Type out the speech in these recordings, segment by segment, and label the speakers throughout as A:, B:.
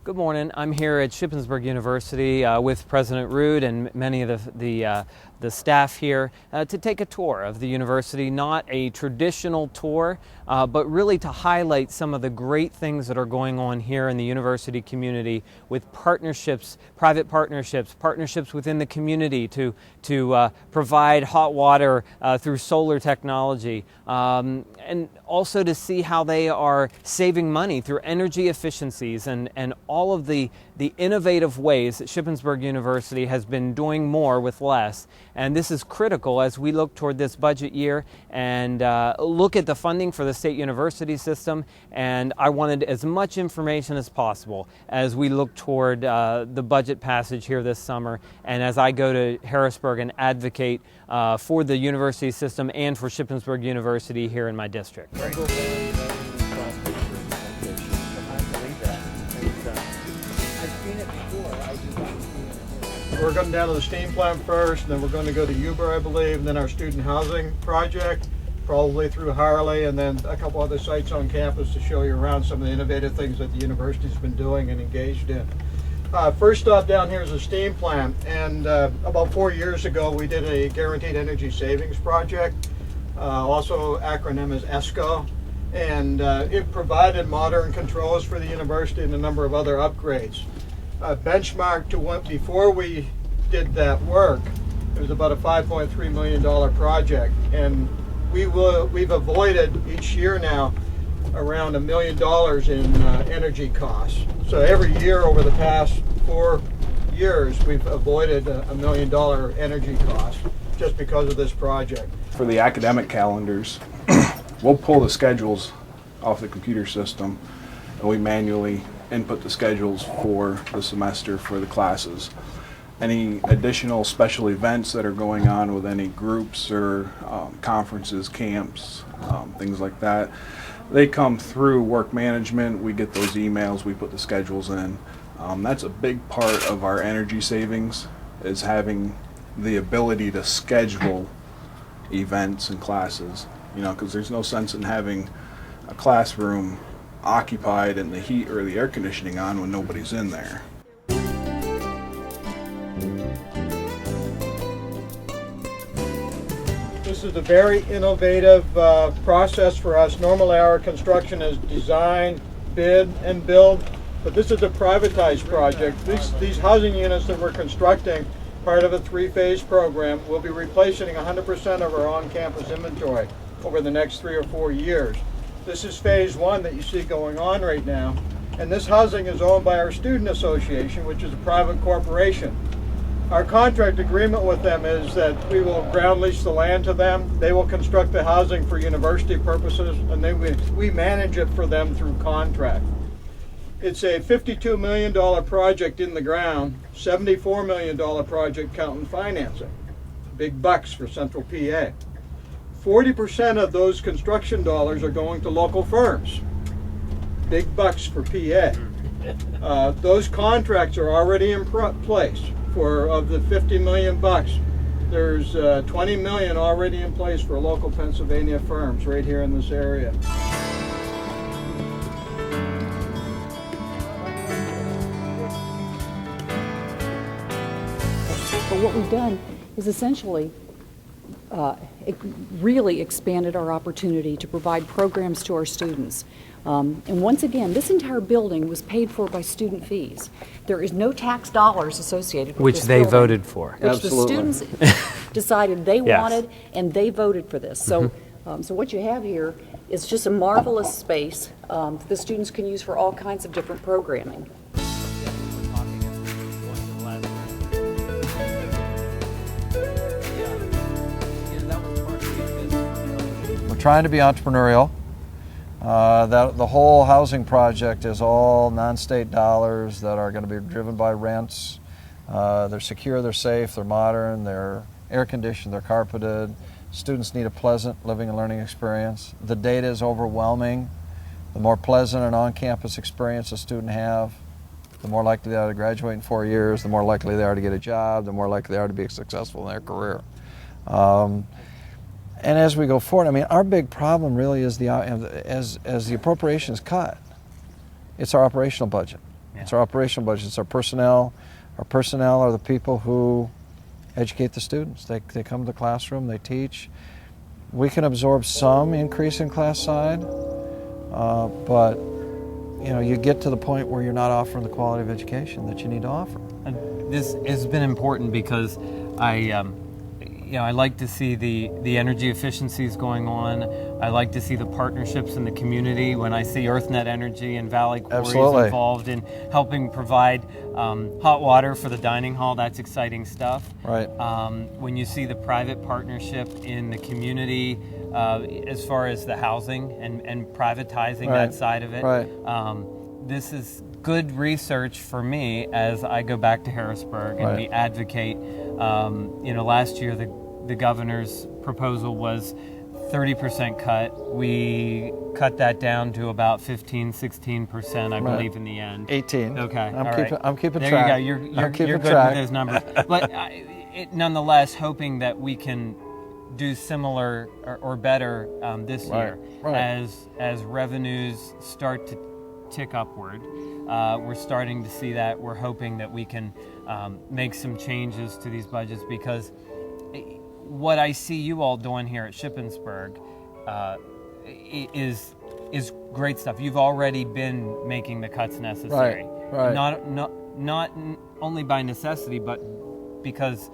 A: Good morning. I'm here at Shippensburg University with President Rood and many of the staff here to take a tour of the university. Not a traditional tour, but really to highlight some of the great things that are going on here in the university community with partnerships, private partnerships, partnerships within the community to provide hot water through solar technology, and also to see how they are saving money through energy efficiencies and all of the innovative ways that Shippensburg University has been doing more with less. And this is critical as we look toward this budget year and look at the funding for the state university system. And I wanted as much information as possible as we look toward the budget passage here this summer, and as I go to Harrisburg and advocate for the university system and for Shippensburg University here in my district.
B: We're going down to the steam plant first, and then we're going to go to Uber, I believe, and then our student housing project, probably through Harley, and then a couple other sites on campus to show you around some of the innovative things that the university's been doing and engaged in. First stop down here is a steam plant, and about 4 years ago we did a guaranteed energy savings project, also acronym is ESCO, and it provided modern controls for the university and a number of other upgrades. Benchmark to what before we did that work, it was about a $5.3 million project, and we've avoided each year now around $1 million in energy costs. So every year over the past 4 years, we've avoided $1 million energy cost just because of this project.
C: For the academic calendars, we'll pull the schedules off the computer system, and we manually input the schedules for the semester for the classes. Any additional special events that are going on with any groups or conferences, camps, things like that, they come through work management. We get those emails, we put the schedules in. That's a big part of our energy savings, is having the ability to schedule events and classes, because there's no sense in having a classroom occupied and the heat or the air conditioning on when nobody's in there.
B: This is a very innovative process for us. Normally our construction is design, bid, and build, but this is a privatized project. These housing units that we're constructing, part of a 3-phase program, will be replacing 100% of our on-campus inventory over the next 3 or 4 years. This is phase 1 that you see going on right now, and this housing is owned by our student association, which is a private corporation. Our contract agreement with them is that we will ground lease the land to them. They will construct the housing for university purposes, and then we manage it for them through contract. It's a $52 million project in the ground, $74 million project counting financing. Big bucks for Central PA. 40% of those construction dollars are going to local firms. Big bucks for PA. Those contracts are already in place. Of the 50 million bucks, there's 20 million already in place for local Pennsylvania firms right here in this area.
D: But what we've done is essentially it really expanded our opportunity to provide programs to our students. And once again, this entire building was paid for by student fees. There is no tax dollars associated with
A: Which
D: this
A: they
D: building,
A: voted for.
D: which
B: Absolutely.
D: the students decided they
A: Yes.
D: wanted, and they voted for this. So, so what you have here is just a marvelous space that the students can use for all kinds of different programming.
E: Trying to be entrepreneurial. The whole housing project is all non-state dollars that are going to be driven by rents. They're secure, they're safe, they're modern, they're air conditioned, they're carpeted. Students need a pleasant living and learning experience. The data is overwhelming. The more pleasant and on-campus experience a student have, the more likely they are to graduate in 4 years, the more likely they are to get a job, the more likely they are to be successful in their career. And as we go forward, I mean, our big problem really is as the appropriations cut, it's our operational budget. It's our operational budget. It's our personnel. Our personnel are the people who educate the students. They come to the classroom, they teach. We can absorb some increase in class side, but you get to the point where you're not offering the quality of education that you need to offer.
A: And this has been important because I like to see the energy efficiencies going on. I like to see the partnerships in the community. When I see EarthNet Energy and Valley Quarries involved in helping provide hot water for the dining hall, that's exciting stuff.
E: Right.
A: When you see the private partnership in the community as far as the housing and privatizing that side of it, this is good research for me as I go back to Harrisburg and we advocate. Last year the governor's proposal was 30% cut. We cut that down to about 15-16%, I believe, in the end.
E: 18.
A: Okay.
E: I'm keeping
A: there
E: track.
A: There you go. You're good with those numbers. But nonetheless, hoping that we can do similar or better this year as revenues start to tick upward. We're starting to see that. We're hoping that we can make some changes to these budgets, because what I see you all doing here at Shippensburg is great stuff. You've already been making the cuts necessary.
E: Right.
A: Not only by necessity, but because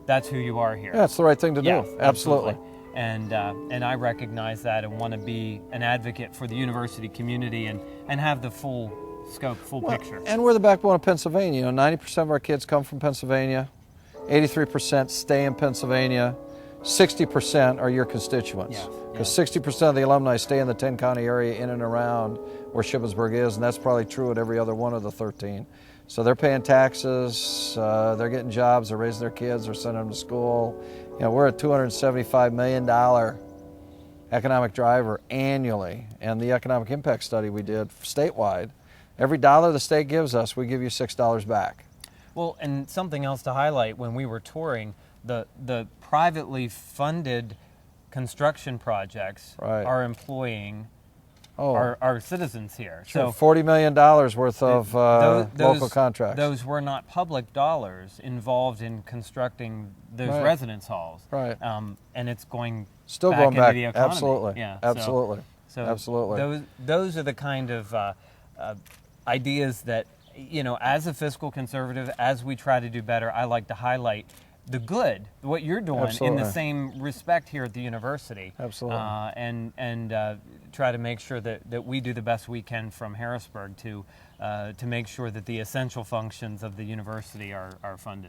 A: that's who you are here.
E: Yeah, it's the right thing to do.
A: Yes,
E: absolutely.
A: And I recognize that and want to be an advocate for the university community and have the full scope, full picture.
E: And we're the backbone of Pennsylvania. 90% of our kids come from Pennsylvania. 83% stay in Pennsylvania. 60% are your constituents. Because 60% of the alumni stay in the 10-county area in and around where Shippensburg is, and that's probably true at every other one of the 13. So they're paying taxes, they're getting jobs, they're raising their kids, they're sending them to school. We're a $275 million economic driver annually, and the economic impact study we did statewide, every dollar the state gives us, we give you $6 back.
A: Well, and something else to highlight, when we were touring, the privately funded construction projects are employing our citizens here.
E: Sure, so $40 million worth of local contracts.
A: Those were not public dollars involved in constructing those residence halls.
E: Right.
A: And it's going
E: still
A: back
E: going
A: into
E: back.
A: the economy.
E: Absolutely.
A: Yeah.
E: Absolutely.
A: So
E: absolutely.
A: Those are the kind of ideas that, as a fiscal conservative, as we try to do better, I like to highlight the good, what you're doing in the same respect here at the university.
E: Absolutely.
A: And try to make sure that we do the best we can from Harrisburg to make sure that the essential functions of the university are funded.